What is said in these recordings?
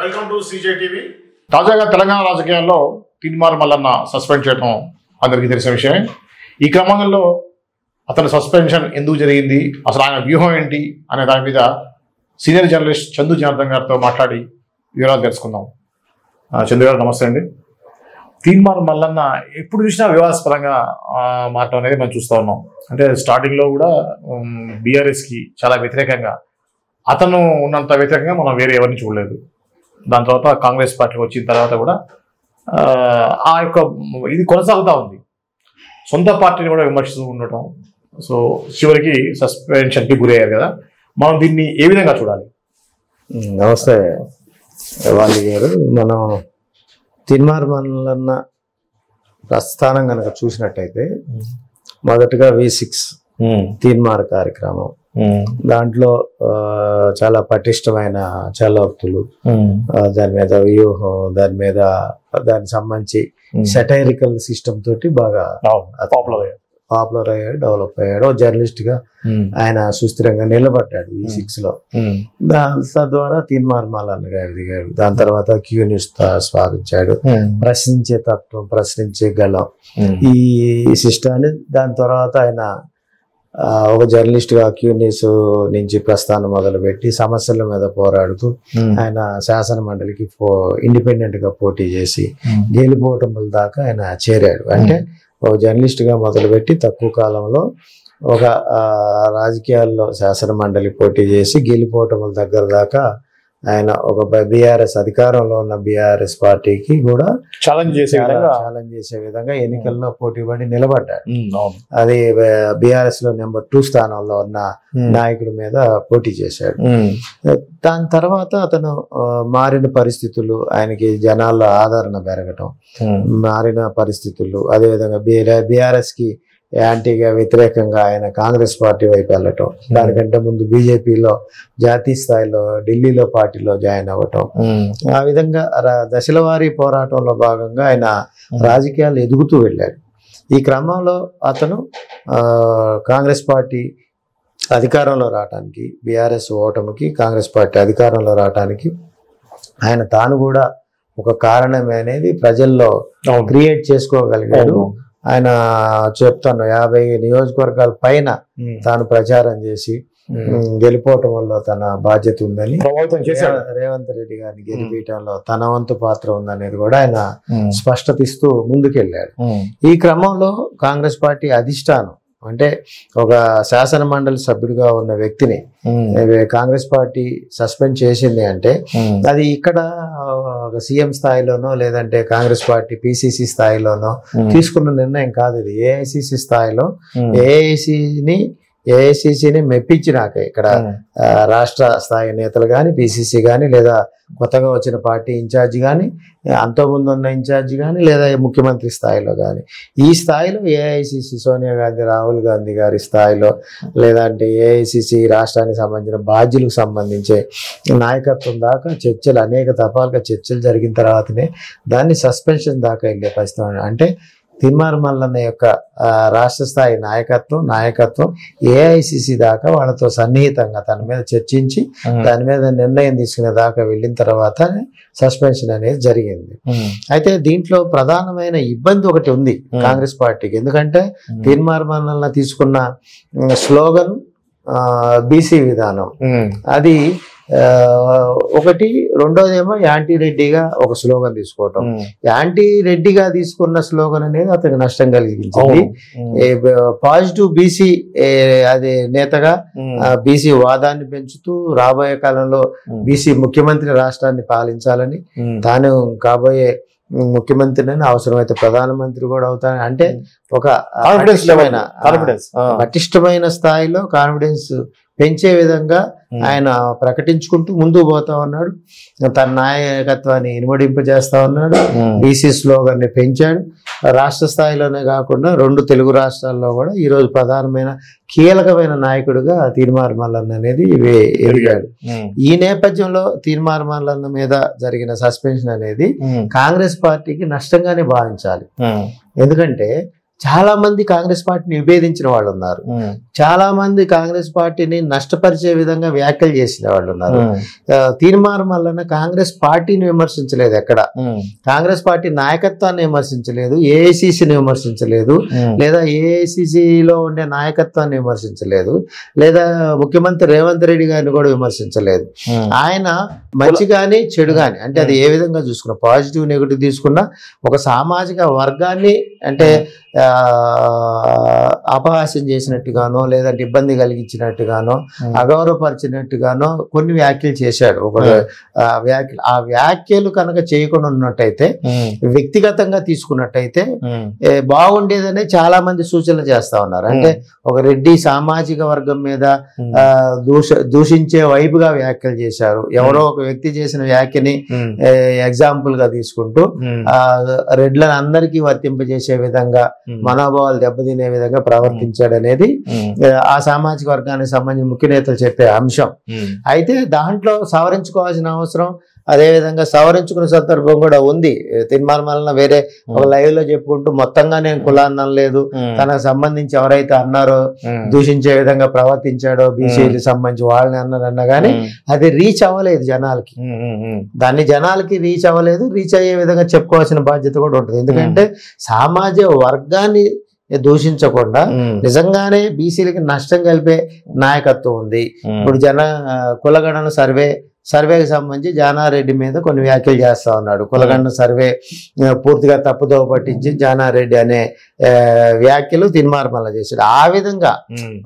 Welcome to CJTV. తాజాగా తెలంగాణ రాజకీయాల్లో Teenmar Mallanna suspend చేయడం అందరికీ తెలిసిన విషయమే. ఈ క్రమంలో అతని సస్పెన్షన్ ఎందుకు జరిగింది, అసలు ఆయన వ్యూహం ఏంటి అనే దాని మీద సీనియర్ జర్నలిస్ట్ చందు జనార్దన్ గారితో మాట్లాడి వివరాలు తెలుసుకుందాం. చందు గారు నమస్తే అండి. తీన్మార్ మల్లన్న ఎప్పుడు చూసినా వివాదాస్పదంగా మారటం అనేది మనం చూస్తూ ఉన్నాం. అంటే స్టార్టింగ్లో కూడా బీఆర్ఎస్కి చాలా వ్యతిరేకంగా అతను ఉన్నంత వ్యతిరేకంగా మనం వేరే ఎవరిని చూడలేదు. దాని తర్వాత కాంగ్రెస్ పార్టీకి వచ్చిన తర్వాత కూడా ఆ యొక్క ఇది కొనసాగుతూ ఉంది. సొంత పార్టీని కూడా విమర్శిస్తూ ఉండటం, సో చివరికి సస్పెన్షన్కి గురయ్యారు కదా. మనం దీన్ని ఏ విధంగా చూడాలి? నమస్తే వాలి గారు. మనం తీన్మార్ మల్లన్న ప్రస్థానం కనుక చూసినట్టయితే మొదటగా V6 తీన్మార్ కార్యక్రమం, దాంట్లో చాలా పటిష్టమైన చలోక్తులు, దాని మీద వ్యూహం, దానికి సంబంధించి సెటైరికల్ సిస్టమ్ తోటి బాగా పాపులర్ అయ్యాడు, డెవలప్ అయ్యాడు. జర్నలిస్ట్ గా ఆయన సుస్థిరంగా నిలబడ్డాడు V6 లో. తద్వారా తీన్మార్ మల్లన్న గారు దిగాడు. దాని తర్వాత క్యూ న్యూస్ స్వాగతించాడు. ప్రశ్నించే తత్వం, ప్రశ్నించే గలం, ఈ సిస్టాన్ని. దాని తర్వాత ఆయన ఒక జర్నలిస్ట్ గా క్యూ న్యూస్ నుంచి ప్రస్థానం మొదలుపెట్టి సమస్యల మీద పోరాడుతూ ఆయన శాసన మండలికి ఇండిపెండెంట్ గా పోటీ చేసి గెలిపోవటం దాకా ఆయన చేరాడు. అంటే ఒక జర్నలిస్ట్ గా మొదలుపెట్టి తక్కువ కాలంలో ఒక రాజకీయాల్లో శాసన మండలి పోటీ చేసి గెలిపోవటం దగ్గర దాకా ఆయన ఒక బీఆర్ఎస్ అధికారంలో ఉన్న బీఆర్ఎస్ పార్టీకి కూడా ఛాలెంజ్ చేసే విధంగా ఎన్నికల్లో పోటీ పడి నిలబడ్డాడు. అది బీఆర్ఎస్ లో నెంబర్ 2 స్థానంలో ఉన్న నాయకుడి మీద పోటీ చేశాడు. దాని తర్వాత అతను మారిన పరిస్థితులు, ఆయనకి జనాల్లో ఆదరణ పెరగటం, మారిన పరిస్థితులు, అదేవిధంగా బీఆర్ఎస్ కి యాంటీగా వ్యతిరేకంగా ఆయన కాంగ్రెస్ పార్టీ వైపు వెళ్ళటం, దానికంటే ముందు బీజేపీలో జాతీయ స్థాయిలో ఢిల్లీలో పార్టీలో జాయిన్ అవ్వటం, ఆ విధంగా దశల వారీ పోరాటంలో భాగంగా ఆయన రాజకీయాలు ఎదుగుతూ వెళ్ళాడు. ఈ క్రమంలో అతను కాంగ్రెస్ పార్టీ అధికారంలో రావడానికి, బీఆర్ఎస్ ఓటమికి కాంగ్రెస్ పార్టీ అధికారంలో రావడానికి ఆయన తాను కూడా ఒక కారణమే అనేది ప్రజల్లో క్రియేట్ చేసుకోగలిగాడు. ఆయన చెప్తాను 50 నియోజకవర్గాల పైన తాను ప్రచారం చేసి గెలిపోవటం వల్ల తన బాధ్యత ఉందని, రేవంత్ రెడ్డి గారిని గెలిపించడంలో తన వంతు పాత్ర ఉందనేది కూడా ఆయన స్పష్టత ఇస్తూ ముందుకెళ్ళాడు. ఈ క్రమంలో కాంగ్రెస్ పార్టీ అధిష్టానం, అంటే ఒక శాసన మండలి సభ్యుడిగా ఉన్న వ్యక్తిని కాంగ్రెస్ పార్టీ సస్పెండ్ చేసింది అంటే అది ఇక్కడ ఒక సీఎం స్థాయిలోనో లేదంటే కాంగ్రెస్ పార్టీ PCC స్థాయిలోనో తీసుకున్న నిర్ణయం కాదు. ఇది AICC స్థాయిలో ఏఐసిసిని మెప్పించినాక ఇక్కడ రాష్ట్ర స్థాయి నేతలు కానీ, PCC కానీ, లేదా కొత్తగా వచ్చిన పార్టీ ఇన్ఛార్జి కానీ, అంతకుముందు ఉన్న ఇన్ఛార్జి కానీ, లేదా ముఖ్యమంత్రి స్థాయిలో కానీ, ఈ స్థాయిలో AICC సోనియా గాంధీ, రాహుల్ గాంధీ గారి స్థాయిలో, లేదంటే AICC రాష్ట్రానికి సంబంధించిన బాధ్యులకు సంబంధించే నాయకత్వం దాకా చర్చలు, అనేక దఫాలుగా చర్చలు జరిగిన తర్వాతనే దాన్ని సస్పెన్షన్ దాకా వెళ్ళే పరిస్థితి. అంటే తీన్మార్ మల్లన్న యొక్క రాష్ట్ర స్థాయి నాయకత్వం AICC దాకా వాళ్ళతో సన్నిహితంగా తన మీద చర్చించి దాని మీద నిర్ణయం తీసుకునే దాకా వెళ్ళిన తర్వాత సస్పెన్షన్ అనేది జరిగింది. అయితే దీంట్లో ప్రధానమైన ఇబ్బంది ఒకటి ఉంది కాంగ్రెస్ పార్టీకి. ఎందుకంటే తీన్మార్ మల్లన్న తీసుకున్న స్లోగన్ BC విధానం, అది ఒకటి. రెండోదేమో యాంటీ రెడ్డిగా ఒక స్లోగన్ తీసుకోవటం. యాంటీ రెడ్డిగా తీసుకున్న స్లోగన్ అనేది అతనికి నష్టం కలిగించింది. పాజిటివ్ BC అది నేతగా BC వాదాన్ని పెంచుతూ రాబోయే కాలంలో BC ముఖ్యమంత్రి రాష్ట్రాన్ని పాలించాలని, తాను కాబోయే ముఖ్యమంత్రిని, అవసరమైతే ప్రధానమంత్రి కూడా అవుతాను అంటే ఒక పటిష్టమైన స్థాయిలో కాన్ఫిడెన్స్ పెంచే విధంగా ఆయన ప్రకటించుకుంటూ ముందుకు పోతా ఉన్నాడు. తన నాయకత్వాన్ని ఇనుమడింపజేస్తా ఉన్నాడు. BC స్లోగన్ని పెంచాడు. రాష్ట్ర స్థాయిలోనే కాకుండా 2 తెలుగు రాష్ట్రాల్లో కూడా ఈరోజు ప్రధానమైన కీలకమైన నాయకుడిగా తీన్మార్ మల్లన్న అనేది ఎదిగాడు. ఈ నేపథ్యంలో తీన్మార్ మల్లన్న మీద జరిగిన సస్పెన్షన్ అనేది కాంగ్రెస్ పార్టీకి నష్టంగానే భావించాలి. ఎందుకంటే చాలా మంది కాంగ్రెస్ పార్టీని విభేదించిన వాళ్ళు ఉన్నారు, చాలా మంది కాంగ్రెస్ పార్టీని నష్టపరిచే విధంగా వ్యాఖ్యలు చేసిన వాళ్ళు ఉన్నారు. తీర్మానం వలన కాంగ్రెస్ పార్టీని విమర్శించలేదు, ఎక్కడ కాంగ్రెస్ పార్టీ నాయకత్వాన్ని విమర్శించలేదు, ఏఐసిసిని విమర్శించలేదు, లేదా ఏఐసిసిలో ఉండే నాయకత్వాన్ని విమర్శించలేదు, లేదా ముఖ్యమంత్రి రేవంత్ రెడ్డి గారిని కూడా విమర్శించలేదు. ఆయన మంచి కానీ చెడు కానీ, అంటే అది ఏ విధంగా చూసుకున్నా, పాజిటివ్ నెగిటివ్ తీసుకున్నా, ఒక సామాజిక వర్గాన్ని అంటే అపహాస్యం చేసినట్టుగానో లేదంటే ఇబ్బంది కలిగించినట్టుగానో అగౌరవపరిచినట్టుగానో కొన్ని వ్యాఖ్యలు చేశాడు. ఆ వ్యాఖ్యలు కనుక చేయకుండా ఉన్నట్టయితే, వ్యక్తిగతంగా తీసుకున్నట్టయితే బాగుండేదనే చాలా మంది సూచనలు చేస్తా ఉన్నారు. అంటే ఒక రెడ్డి సామాజిక వర్గం మీద దూషించే వైపుగా వ్యాఖ్యలు చేశారు. ఎవరో ఒక వ్యక్తి చేసిన వ్యాఖ్యని ఎగ్జాంపుల్ గా తీసుకుంటూ రెడ్లను అందరికీ వర్తింపజేసే విధంగా, మనోభావాలు దెబ్బతినే విధంగా ప్రవర్తించాడు అనేది ఆ సామాజిక వర్గానికి సంబంధించిన ముఖ్య నేతలు చెప్పే అంశం. అయితే దాంట్లో సవరించుకోవాల్సిన అవసరం, అదే విధంగా సవరించుకునే సందర్భం కూడా ఉంది. తీర్మానం వేరే ఒక లైవ్ లో చెప్పుకుంటూ మొత్తంగా నేను కులాన్ని అనలేదు, తనకు సంబంధించి ఎవరైతే అన్నారో దూషించే విధంగా ప్రవర్తించాడో బీసీలకు సంబంధించి వాళ్ళని అన్నారన్నా కానీ అది రీచ్ అవ్వలేదు జనాలకి. దాన్ని జనాలకి రీచ్ అవ్వలేదు. రీచ్ అయ్యే విధంగా చెప్పుకోవాల్సిన బాధ్యత కూడా ఉంటుంది. ఎందుకంటే సామాజిక వర్గాన్ని దూషించకుండా నిజంగానే బీసీలకి నష్టం కలిపే నాయకత్వం ఉంది. ఇప్పుడు కులగణన సర్వేకి సంబంధించి జానారెడ్డి మీద కొన్ని వ్యాఖ్యలు చేస్తా ఉన్నాడు. కులగండ సర్వే పూర్తిగా తప్పుదోవ పట్టించి జానారెడ్డి అనే వ్యాఖ్యలు తీర్మానం చేశాడు. ఆ విధంగా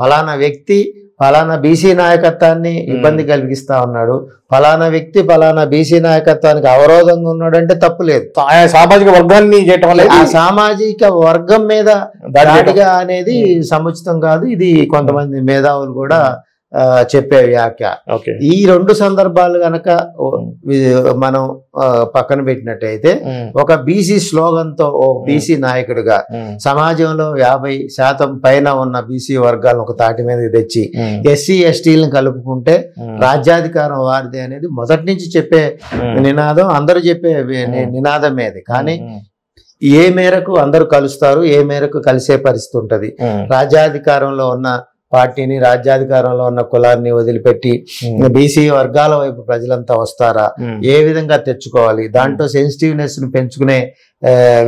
ఫలానా వ్యక్తి ఫలానా బీసీ నాయకత్వాన్ని ఇబ్బంది కలిగిస్తా ఉన్నాడు, ఫలానా వ్యక్తి ఫలానా బీసీ నాయకత్వానికి అవరోధంగా ఉన్నాడంటే తప్పు లేదు. సామాజిక వర్గాన్ని చేయటం వల్ల ఆ సామాజిక వర్గం మీద దాడిగా అనేది సముచితం కాదు. ఇది కొంతమంది మేధావులు కూడా చెప్పే వ్యాఖ్య. ఈ రెండు సందర్భాలు గనక మనం పక్కన పెట్టినట్టయితే, ఒక బీసీ స్లోగన్తో ఓ బీసీ నాయకుడిగా సమాజంలో 50% పైన ఉన్న బీసీ వర్గాలను ఒక తాటి మీద తెచ్చి ఎస్సీ ఎస్టీలను కలుపుకుంటే రాజ్యాధికారం వారిదే అనేది మొదటి నుంచి చెప్పే నినాదం, అందరూ చెప్పే నినాదమేది. కానీ ఏ మేరకు అందరూ కలుస్తారు, ఏ మేరకు కలిసే పరిస్థితి ఉంటది? రాజ్యాధికారంలో ఉన్న పార్టీని, రాజ్యాధికారంలో ఉన్న కులాన్ని వదిలిపెట్టి బీసీ వర్గాల వైపు ప్రజలంతా వస్తారా? ఏ విధంగా తెచ్చుకోవాలి? దాంట్లో సెన్సిటివ్నెస్ ను పెంచుకునే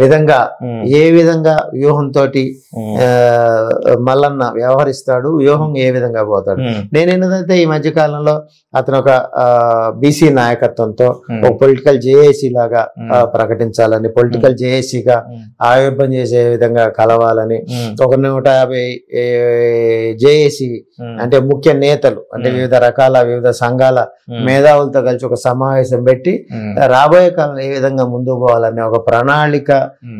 విధంగా ఏ విధంగా వ్యూహంతో మల్లన్న వ్యవహరిస్తాడు, వ్యూహం ఏ విధంగా పోతాడు? నేను ఏంటంటే ఈ మధ్య కాలంలో అతను ఒక బీసీ నాయకత్వంతో ఒక పొలిటికల్ జేఏసీ లాగా ప్రకటించాలని, పొలిటికల్ జేఏసీగా ఆవిర్భం చేసే విధంగా కలవాలని, ఒక 150 జేఏసీ అంటే ముఖ్య నేతలు, అంటే వివిధ సంఘాల మేధావులతో కలిసి ఒక సమావేశం పెట్టి రాబోయే కాలంలో ఏ విధంగా ముందుకు పోవాలని ఒక ప్రణాళిక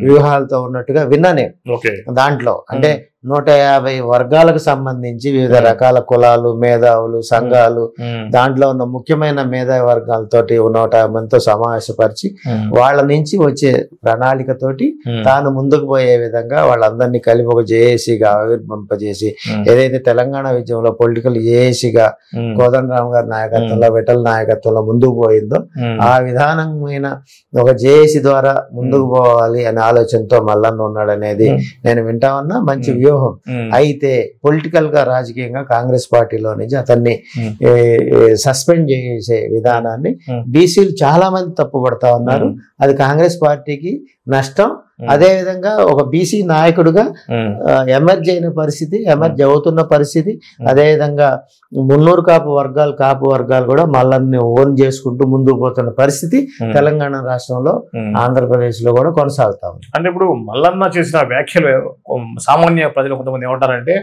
వ్యూహాలతో ఉన్నట్టుగా విన్నా నేను. దాంట్లో అంటే 150 వర్గాలకు సంబంధించి వివిధ రకాల కులాలు, మేధావులు, సంఘాలు, దాంట్లో ఉన్న ముఖ్యమైన మేధావి వర్గాలతోటి 150 మందితో సమావేశపరిచి వాళ్ళ నుంచి వచ్చే ప్రణాళికతోటి తాను ముందుకు పోయే విధంగా వాళ్ళందరినీ కలిపి ఒక జేఏసీగా ఆవిర్భంపజేసి, ఏదైతే తెలంగాణ విజయంలో పొలిటికల్ జేఏసీగా కోదండరామ్ గారి నాయకత్వంలో, విఠల్ నాయకత్వంలో ముందుకు పోయిందో ఆ విధానమైన ఒక జేఏసీ ద్వారా ముందుకు పోవాలి అనే ఆలోచనతో మల్లన్న ఉన్నాడు అనేది నేను వింటా ఉన్నా. మంచి వ్యూహం. అయితే పొలిటికల్ గా, రాజకీయంగా కాంగ్రెస్ పార్టీలో నుంచి అతన్ని సస్పెండ్ చేసే విధానాన్ని బీసీలు చాలా మంది తప్పుపడతా ఉన్నారు. అది కాంగ్రెస్ పార్టీకి నష్టం. అదే విధంగా ఒక బీసీ నాయకుడుగా ఎమర్జ్ అయిన పరిస్థితి, ఎమర్జ్ అవుతున్న పరిస్థితి. అదే విధంగా మున్నూరు కాపు వర్గాలు కూడా మల్లన్ని ఓన్ చేసుకుంటూ ముందుకు పోతున్న పరిస్థితి తెలంగాణ రాష్ట్రంలో, ఆంధ్రప్రదేశ్ లో కూడా కొనసాగుతా ఉంది. అంటే ఇప్పుడు మల్లన్న చేసిన వ్యాఖ్యలు సామాన్య ప్రజలు కొంతమంది ఏమంటారంటే,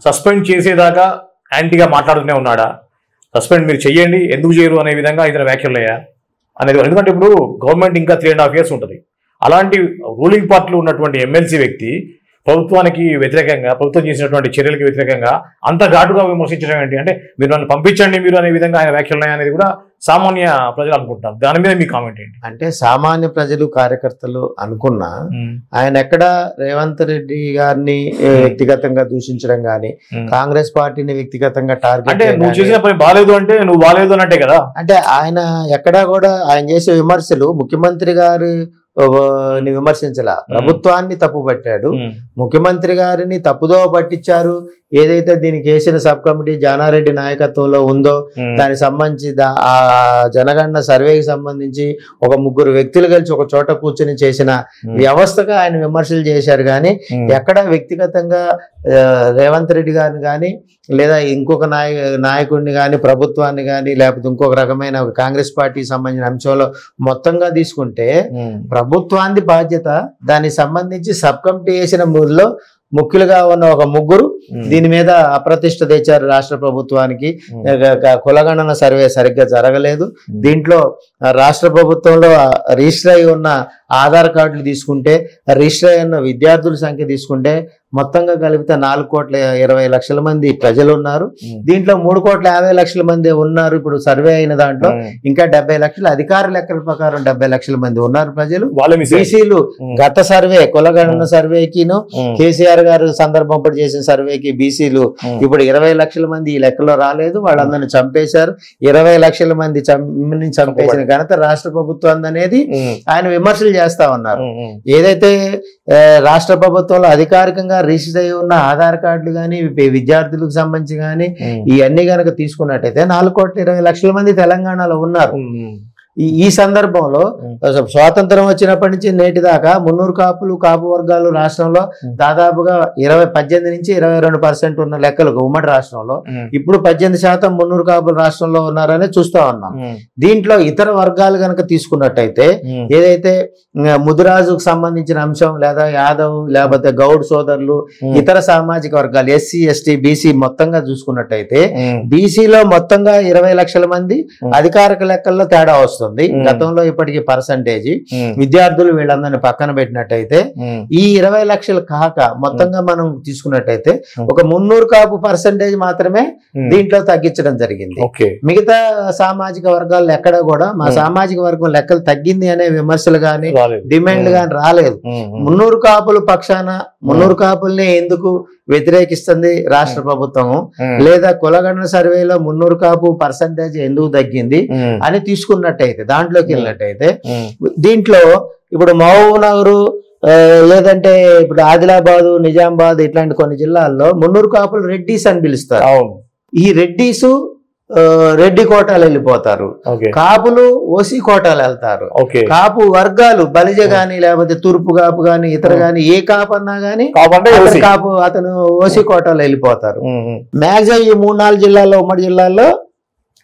సస్పెండ్ చేసేదాకా యాంటీగా మాట్లాడుతూనే ఉన్నాడా, సస్పెండ్ మీరు చెయ్యండి, ఎందుకు చేయరు అనే విధంగా ఇతర వ్యాఖ్యలయ్యా అనేది. ఎందుకంటే ఇప్పుడు గవర్నమెంట్ ఇంకా 3.5 years ఉంటుంది. అలాంటి రూలింగ్ పార్టీలో ఉన్నటువంటి ఎమ్మెల్సీ వ్యక్తి ప్రభుత్వానికి వ్యతిరేకంగా, ప్రభుత్వం చేసినటువంటి చర్యలకు వ్యతిరేకంగా అంత ఘాటుగా విమర్శించడం ఏంటి? అంటే మీరు నన్ను పంపించండి మీరు అనే విధంగా ఆయన వ్యాఖ్యలు ఉన్నాయనేది కూడా సామాన్య ప్రజలు అనుకుంటారు. దాని మీద మీ కామెంట్ ఏంటి? అంటే సామాన్య ప్రజలు, కార్యకర్తలు అనుకున్నా ఆయన ఎక్కడ రేవంత్ రెడ్డి గారిని వ్యక్తిగతంగా దూషించడం గానీ, కాంగ్రెస్ పార్టీని వ్యక్తిగతంగా టార్గెట్, అంటే నువ్వు చేసిన పని బాలేదు అంటే నువ్వు బాలేదు అన్నట్టే కదా. అంటే ఆయన ఎక్కడా కూడా ఆయన చేసే విమర్శలు ముఖ్యమంత్రి గారు ని విమర్శించలా, ప్రభుత్వాన్ని తప్పు పట్టాడు. ముఖ్యమంత్రి గారిని తప్పుదో పట్టించారు. ఏదైతే దీనికి వేసిన సబ్ కమిటీ జానారెడ్డి నాయకత్వంలో ఉందో దానికి సంబంధించి ఆ జనగణన సర్వేకి సంబంధించి ఒక 3 వ్యక్తులు కలిసి ఒక చోట కూర్చొని చేసిన వ్యవస్థగా ఆయన విమర్శలు చేశారు. కానీ ఎక్కడ వ్యక్తిగతంగా రేవంత్ రెడ్డి గారిని కానీ లేదా ఇంకొక నాయకుడిని కానీ ప్రభుత్వాన్ని కానీ లేకపోతే ఇంకొక రకమైన కాంగ్రెస్ పార్టీకి సంబంధించిన అంశంలో మొత్తంగా తీసుకుంటే ప్రభుత్వానికి బాధ్యత. దానికి సంబంధించి సబ్ కమిటీ వేసిన మూడులో ముఖ్యులుగా ఉన్న ఒక 3 దీని మీద అప్రతిష్ట తెచ్చారు రాష్ట్ర ప్రభుత్వానికి. కులగణన సర్వే సరిగ్గా జరగలేదు. దీంట్లో రాష్ట్ర ప్రభుత్వంలో రిజిస్టర్ అయి ఉన్న ఆధార్ కార్డులు తీసుకుంటే, రిజిస్టర్ అయి ఉన్న విద్యార్థుల సంఖ్య తీసుకుంటే మొత్తంగా కలిపితే 4,20,00,000 మంది ప్రజలు ఉన్నారు. దీంట్లో 3,50,00,000 మంది ఉన్నారు. ఇప్పుడు సర్వే అయిన దాంట్లో ఇంకా 70 లక్షలు అధికార లెక్కల ప్రకారం 70 లక్షల మంది ఉన్నారు ప్రజలు. బీసీలు గత సర్వే కులగణన సర్వేకిను కేసీఆర్ గారు సందర్భం చేసిన సర్వేకి బీసీలు ఇప్పుడు 20 లక్షల మంది ఈ లెక్కలో రాలేదు. వాళ్ళందరినీ చంపేశారు. 20 లక్షల మంది చంపేసిన ఘనత రాష్ట్ర ప్రభుత్వం అనేది ఆయన విమర్శలు చేస్తా ఉన్నారు. ఏదైతే రాష్ట్ర ప్రభుత్వంలో అధికారికంగా రిజిస్టర్ అయి ఉన్న ఆధార్ కార్డులు కానీ విద్యార్థులకు సంబంధించి కానీ ఇవన్నీ కనుక తీసుకున్నట్టయితే 4,20,00,000 మంది తెలంగాణలో ఉన్నారు. ఈ సందర్భంలో స్వాతంత్రం వచ్చినప్పటి నుంచి నేటి దాకా 300 కాపు వర్గాలు రాష్ట్రంలో దాదాపుగా 18 నుంచి 22% ఉన్న లెక్కలకు ఉమ్మడి రాష్ట్రంలో ఇప్పుడు 18% 300 కాపులు రాష్ట్రంలో ఉన్నారని చూస్తా ఉన్నాం. దీంట్లో ఇతర వర్గాలు కనుక తీసుకున్నట్టయితే ఏదైతే ముదిరాజుకు సంబంధించిన అంశం లేదా యాదవ్ లేకపోతే గౌడ్ సోదరులు ఇతర సామాజిక వర్గాలు ఎస్సీ ఎస్టీ బీసీ మొత్తంగా చూసుకున్నట్టయితే బీసీలో మొత్తంగా 20 లక్షల మంది అధికారిక లెక్కల్లో తేడా వస్తుంది. గతంలో ఇప్పటికీ పర్సంటేజ్ విద్యార్థులు వీళ్ళందరినీ పక్కన పెట్టినట్టయితే ఈ 20 లక్షలు కాక మొత్తంగా మనం తీసుకున్నట్టయితే ఒక 300 కాపు పర్సంటేజ్ మాత్రమే దీంట్లో తగ్గించడం జరిగింది. మిగతా సామాజిక వర్గాలు ఎక్కడ కూడా మా సామాజిక వర్గం లెక్కలు తగ్గింది అనే విమర్శలు గాని డిమాండ్లు గాని రాలేదు. 300 కాపుల పక్షాన 300 కాపుల్ని ఎందుకు వ్యతిరేకిస్తుంది రాష్ట్ర ప్రభుత్వం, లేదా కులగణన సర్వేలో 300 కాపు పర్సంటేజ్ ఎందుకు తగ్గింది అని తీసుకున్నట్టయితే దాంట్లోకి వెళ్ళినట్టయితే దీంట్లో ఇప్పుడు మహబూబ్ నగర్ లేదంటే ఇప్పుడు ఆదిలాబాదు నిజామాబాద్ ఇట్లాంటి కొన్ని జిల్లాల్లో 300 కాపులు రెడ్డిస్ అని పిలుస్తారు. ఈ రెడ్డిసు రెడ్డి కోటాలు వెళ్ళిపోతారు, కాపులు ఓసీ కోటాలు వెళ్తారు. కాపు వర్గాలు బలిజ గాని లేకపోతే తూర్పు కాపు గాని ఇతర గాని ఏ కాపు అన్నా గాని కాపు అతను ఓసీ కోటాలు వెళ్ళిపోతారు. మ్యాక్సిమం ఈ 3-4 జిల్లాల్లో ఉమ్మడి జిల్లాల్లో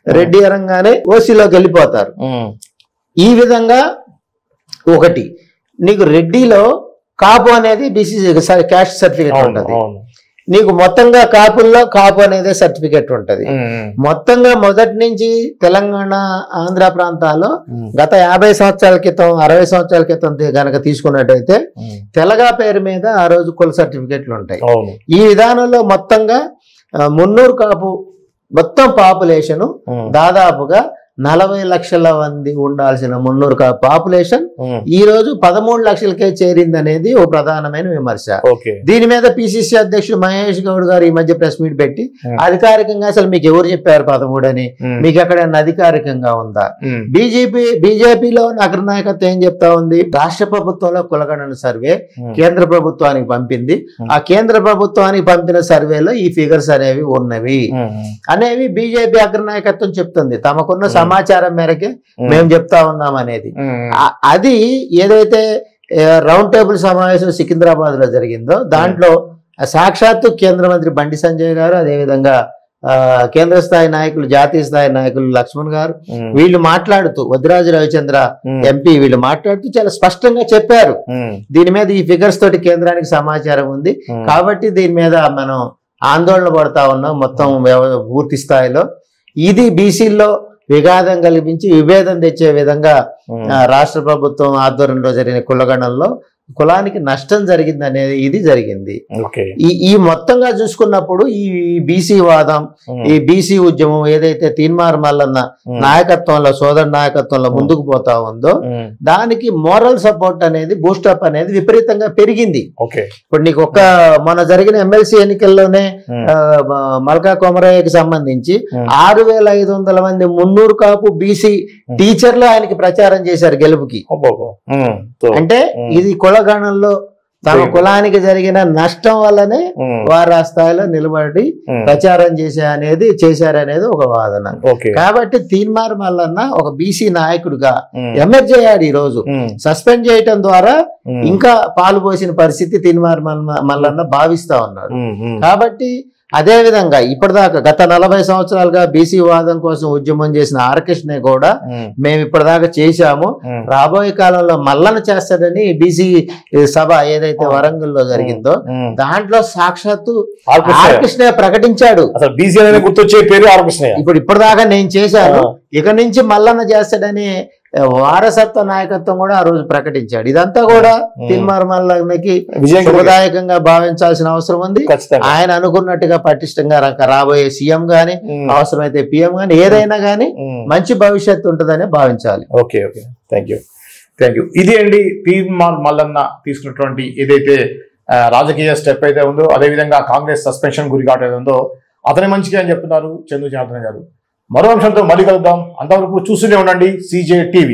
రెడ్డి అరంగానే ఓసీలోకి వెళ్ళిపోతారు. ఈ విధంగా ఒకటి నీకు రెడ్డిలో కాపు అనేది బీసీ క్యాస్ట్ సర్టిఫికేట్ ఉంటుంది. నీకు మొత్తంగా కాపుల్లో కాపు అనేది సర్టిఫికెట్ ఉంటది. మొత్తంగా మొదటి నుంచి తెలంగాణ ఆంధ్ర ప్రాంతాల్లో గత 50 సంవత్సరాల క్రితం 60 సంవత్సరాల క్రితం గనక తీసుకున్నట్టయితే తెలగా పేరు మీద ఆ రోజు కుల సర్టిఫికెట్లు ఉంటాయి. ఈ విధానంలో మొత్తంగా 300 కాపు మొత్తం పాపులేషన్ దాదాపుగా 40 లక్షల మంది ఉండాల్సిన 300 కాపు పాపులేషన్ ఈ రోజు 13 లక్షలకే చేరింది అనేది ఓ ప్రధానమైన విమర్శ. దీని మీద పిసిసి అధ్యక్షుడు మహేష్ గౌడ్ గారు ఈ మధ్య ప్రెస్ మీట్ పెట్టి అధికారికంగా అసలు మీకు ఎవరు చెప్పారు 13 అని, మీకు ఎక్కడైనా అధికారికంగా ఉందా? బీజేపీలో అగ్ర నాయకత్వం ఏం చెప్తా ఉంది? రాష్ట్ర ప్రభుత్వంలో కులగణన సర్వే కేంద్ర ప్రభుత్వానికి పంపింది. ఆ కేంద్ర ప్రభుత్వానికి పంపిన సర్వేలో ఈ ఫిగర్స్ అనేవి ఉన్నవి అనేవి బీజేపీ అగ్ర నాయకత్వం చెప్తుంది. తమకున్న సమాచారం మేరకే మేము చెప్తా ఉన్నాం అనేది. అది ఏదైతే రౌండ్ టేబుల్ సమావేశం సికింద్రాబాద్ లో జరిగిందో దాంట్లో సాక్షాత్తు కేంద్ర మంత్రి బండి సంజయ్ గారు, అదేవిధంగా కేంద్ర స్థాయి నాయకులు జాతీయ స్థాయి నాయకులు లక్ష్మణ్ గారు వీళ్ళు మాట్లాడుతూ వద్దిరాజు రవిచంద్ర ఎంపీ వీళ్ళు మాట్లాడుతూ చాలా స్పష్టంగా చెప్పారు దీని మీద ఈ ఫిగర్స్ తోటి కేంద్రానికి సమాచారం ఉంది కాబట్టి దీని మీద మనం ఆందోళన పడతా ఉన్నాం మొత్తం పూర్తి స్థాయిలో. ఇది బీసీల్లో విఘాతం కల్పించి విభేదం తెచ్చే విధంగా రాష్ట్ర ప్రభుత్వం ఆధ్వర్యంలో జరిగిన కులగణనలో కులానికి నష్టం జరిగింది అనేది ఇది జరిగింది. ఈ మొత్తంగా చూసుకున్నప్పుడు ఈ బీసీ వాదం, ఈ బీసీ ఉద్యమం ఏదైతే తీన్మార్ మల్లన్న నాయకత్వంలో, సోదరు నాయకత్వంలో ముందుకు పోతా ఉందో దానికి మోరల్ సపోర్ట్ అనేది, బూస్టప్ అనేది విపరీతంగా పెరిగింది. ఇప్పుడు నీకు మన జరిగిన ఎమ్మెల్సీ ఎన్నికల్లోనే మల్కా కొమరయ్యకి సంబంధించి 6,500 మంది 300 కాపు బీసీ టీచర్లు ఆయనకి ప్రచారం చేశారు గెలుపుకి. అంటే ఇది కులగణంలో తమ కులానికి జరిగిన నష్టం వల్లనే వారు ఆ స్థాయిలో నిలబడి ప్రచారం చేశారనేది ఒక వాదన. కాబట్టి తీన్మార్ మల్లన్న ఒక బీసీ నాయకుడిగా ఎమర్జ్ అయ్యాడు. ఈ రోజు సస్పెండ్ చేయటం ద్వారా ఇంకా పాలు పోసిన పరిస్థితి తీన్మార్ మల్లన్న భావిస్తా ఉన్నాడు. కాబట్టి అదే విధంగా ఇప్పటిదాకా గత 40 సంవత్సరాలుగా బీసీ వాదం కోసం ఉద్యమం చేసిన ఆర్కృష్ణ కూడా మేము ఇప్పటిదాకా చేశాము, రాబోయే కాలంలో మల్లన్న చేస్తాడని బీసీ సభ ఏదైతే వరంగల్లో జరిగిందో దాంట్లో సాక్షాత్తు ఆర్కృష్ణ ప్రకటించాడు. గుర్తొచ్చే పేరు ఆర్కృష్ణ. ఇప్పుడు ఇప్పటిదాకా నేను చేశాను, ఇక నుంచి మల్లన్న చేస్తాడని వారసత్వ నాయకత్వం కూడా ఆ రోజు ప్రకటించాడు. ఇదంతా కూడా తీన్మార్ మల్లన్నకి శుభదాయకంగా భావించాల్సిన అవసరం ఉంది. ఆయన అనుకున్నట్టుగా పటిష్టంగా రాబోయే సీఎం గాని, అవసరమైతే పిఎం గాని, ఏదైనా గాని మంచి భవిష్యత్తు ఉంటుందని భావించాలి. Okay, thank you. ఇది అండి తీన్మార్ మల్లన్న తీసుకున్నటువంటి ఏదైతే రాజకీయ స్టెప్ అయితే ఉందో, అదేవిధంగా కాంగ్రెస్ సస్పెన్షన్ గురి కావడం ఉందో అతని మంచిగా అని చెప్తున్నారు చందు జనార్దన్ గారు. మరో అంశంతో మళ్ళీ కలుద్దాం. అంతవరకు చూస్తూనే ఉండండి CJ TV.